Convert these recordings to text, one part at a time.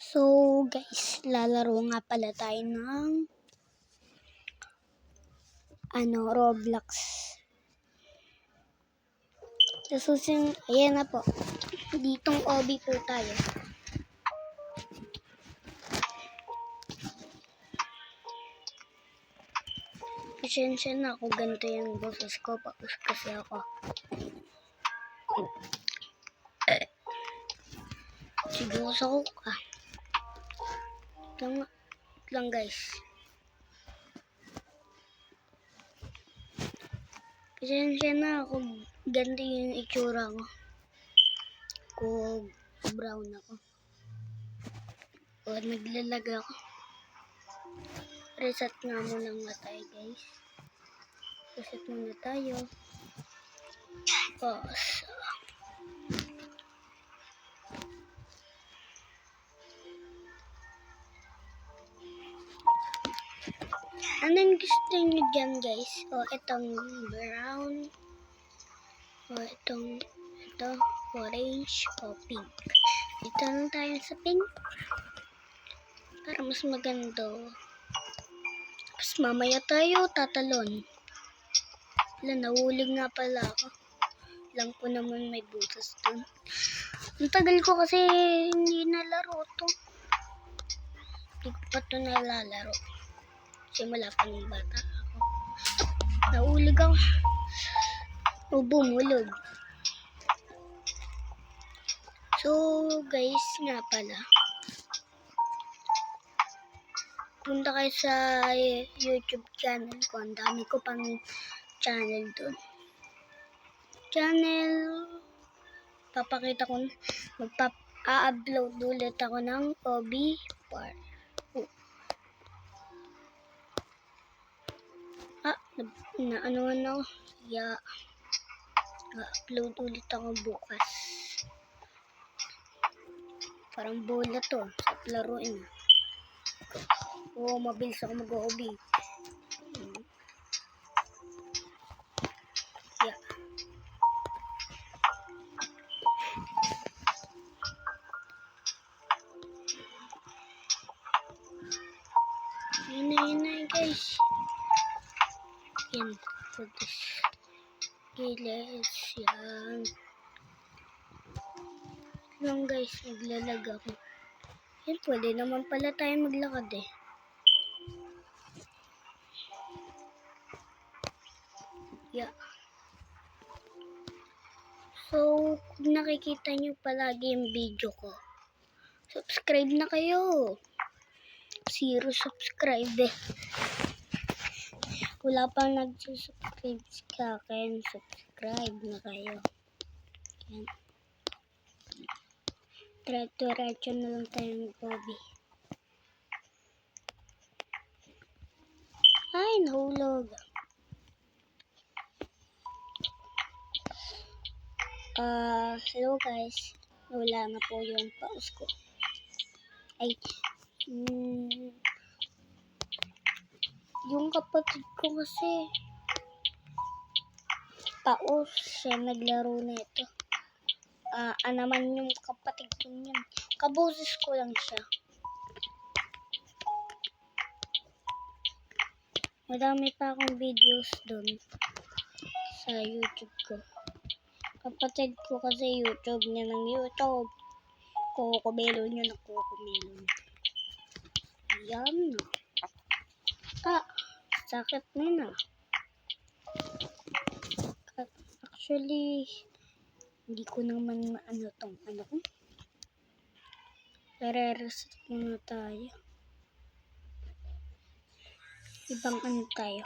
So guys, lalaro nga pala tayo ng Roblox. So ayan na po. Ditong OB po tayo. Pasensya na ako, ganito yung boses ko. Paus kasi ako. Siguro sa ka. Ito lang guys. Pasensya na ako, ganito yung itsura ko. Brown ako. O naglalag ako. Reset nga muna nga tayo guys. Reset muna tayo. Pause. Anong gusto nyo dyan guys? O itong brown. O ito orange o pink. Dito lang tayo sa pink. Para mas maganda. Tapos mamaya tayo tatalon. Wala, nahulog nga pala ako. Lang po naman may butas dun. Ang tagal ko kasi hindi nalaro to. Hindi ko pa to nalalaro. Simula pa ng bata ako. Nahulog ako. O bumulog. So guys nga pala. Punta kayo sa YouTube channel ko. Ang dami ko pang channel doon. Papakita ko, mag-upload ulit ako ng OB part 2. Naanoan ako. Upload ulit ako bukas. Parang bola to. Sa laruin. Mabilis ako mag-OB. Yun na guys. Yan. Giles yan. Lang guys, naglalag ako. Yan, pwede naman pala tayo maglakad eh. Yeah. So, kung nakikita nyo palagi yung video ko, subscribe na kayo. 0 subscribe eh. Wala pang nag-subscribe sa akin. Subscribe na kayo. Yan. Diretso na lang tayo mag-hobby. Ay, nahulog. Hello guys. Wala na po yung pause ko. Ay, yung kapatid ko kasi pause siya naglaro na ito. Naman yung kapatid ko niyan. Kaboses ko lang siya. Madami pa akong videos doon sa YouTube ko. Kapatid ko kasi YouTube niya ng YouTube. Kukumelo niya ng kukumelo. Yan. Sakit na. Actually, hindi ko naman maano tong ko. Reset muna tayo. Ibang tayo.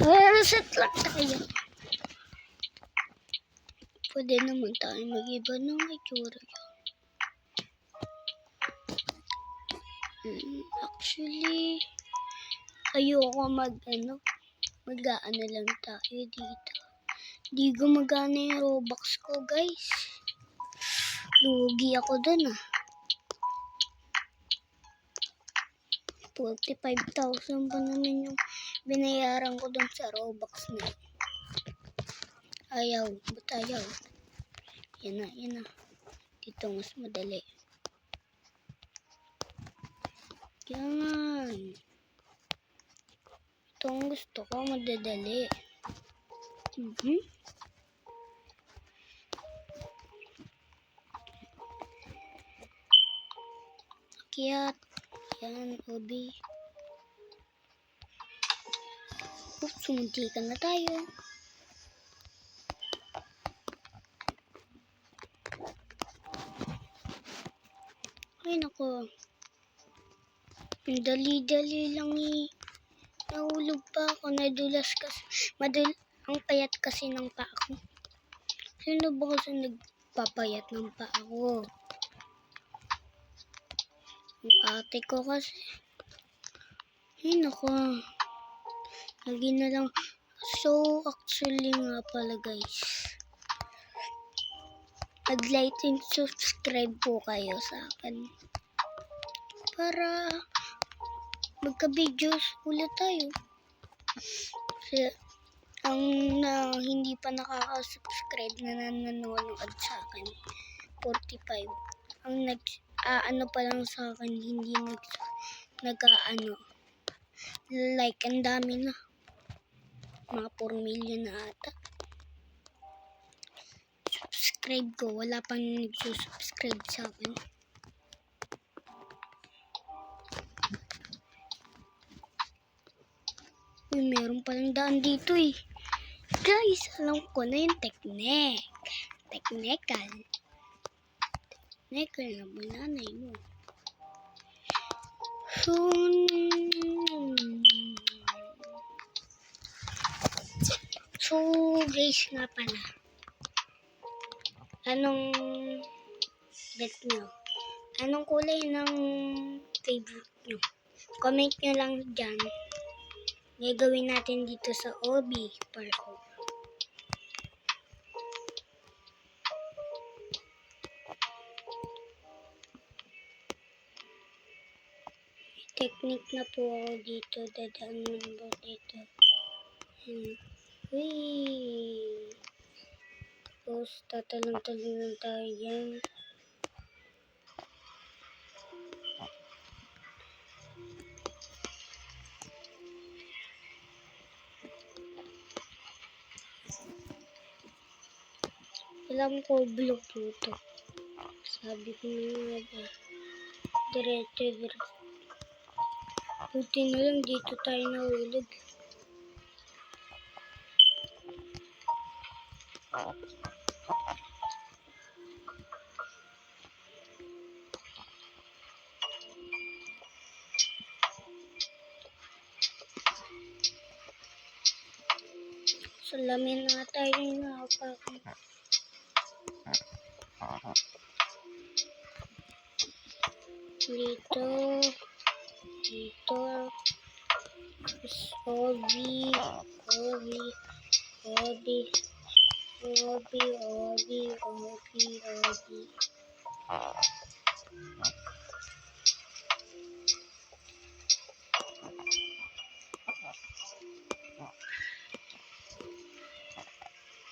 Reset lang tayo. Pwede naman tayo mag-iba ng itsura. Actually, ayoko mag-ano lang tayo dito. Di gumagana yung Robux ko guys. Lugi ako dun 45,000 pa naman yung binayaran ko dun sa Robux na yun. Ayaw. Ba't ayaw? Yan na. Dito mas madali. Yan. Ito ang gusto ko, madadali. Akyat. Yan, Obi. Oops, sumuntikan na tayo. Ay, nako. Dali-dali lang eh. Nahulog pa ako, nadulas kasi. Ang payat kasi ng paa ko. Sino ba kasi nagpapayat ng paa ko? Yung ate ko kasi. Ay, nako. Lagi na lang. So, actually nga pala guys. Mag-like and subscribe po kayo sa akin. Para magka-videos ulit tayo. Kasi ang hindi pa nakaka-subscribe na nanonood sa akin, 45. Ang ano pa lang sa akin, hindi like, ang dami na. Mga 4 million na ata. Subscribe ko, wala pang nagsusubscribe sa akin. Uy, meron palang daan dito eh. Guys, alam ko na yung technical na bananay mo. So guys nga pala, anong bet nyo? Anong kulay ng favorite nyo? Comment nyo lang dyan. Gagawin natin dito sa Obi Parkour. Technique na po ako dito. Dadaan mo dito. Whee! Tapos tatalon-talon lang tayo yan. Alam ko blue po ito. Sabi ko na nga diretso. Buti na lang dito tayo nahulog. Salamin na tayo yung nakapakan. Dito. Obi.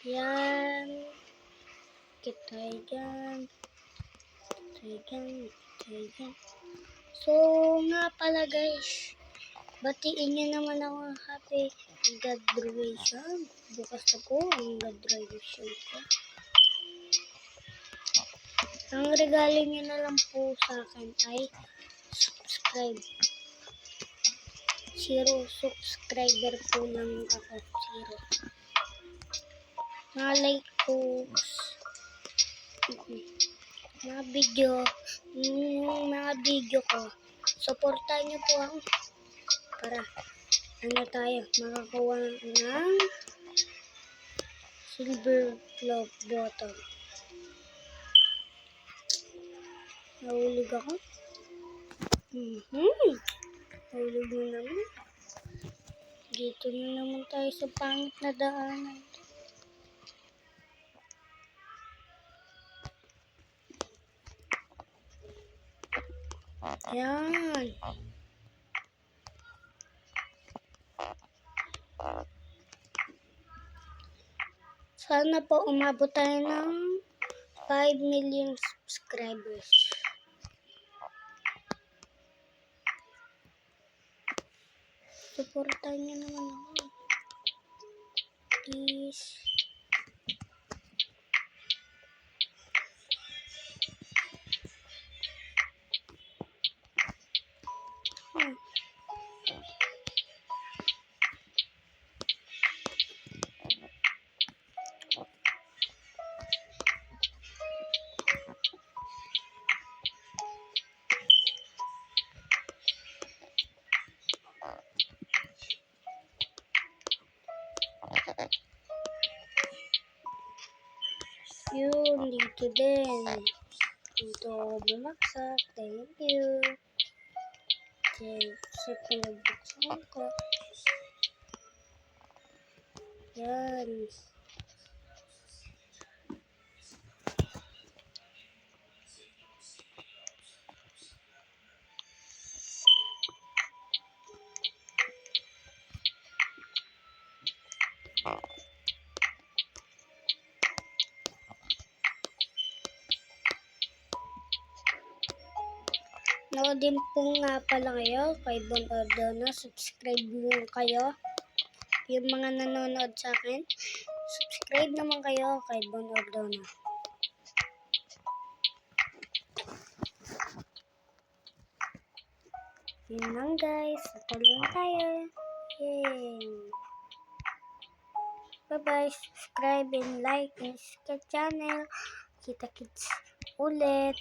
Yan. Kita dyan. So, nga pala guys. Batiin nyo naman ako happy graduation. Bukas na po ang graduation ko. Ang regalo nyo na lang po sa akin ay subscribe. 0 subscriber po lang ako. 0. Mga like po. Mga video ko. Supportan nyo po ako. Para tayo makakuha ng silver love button. Nahulog ako. Nahulog na naman. Dito na naman tayo sa pangit na daanan. Yan. Sana po umabot tayo ng 5 million subscribers. Supportan niyo naman ako. Please. Yun, dito din. Dito bumagsak. Thank you. Kasi pinagbuksan ko. Yan. Din po nga pala kayo kay Bon Ordona. Subscribe lang kayo. Yung mga nanonood sa akin, subscribe naman kayo kay Bon Ordona. Yun lang guys. Patuloy tayo. Yay! Bye-bye. Subscribe and like and subscribe channel. Kita-kits ulit.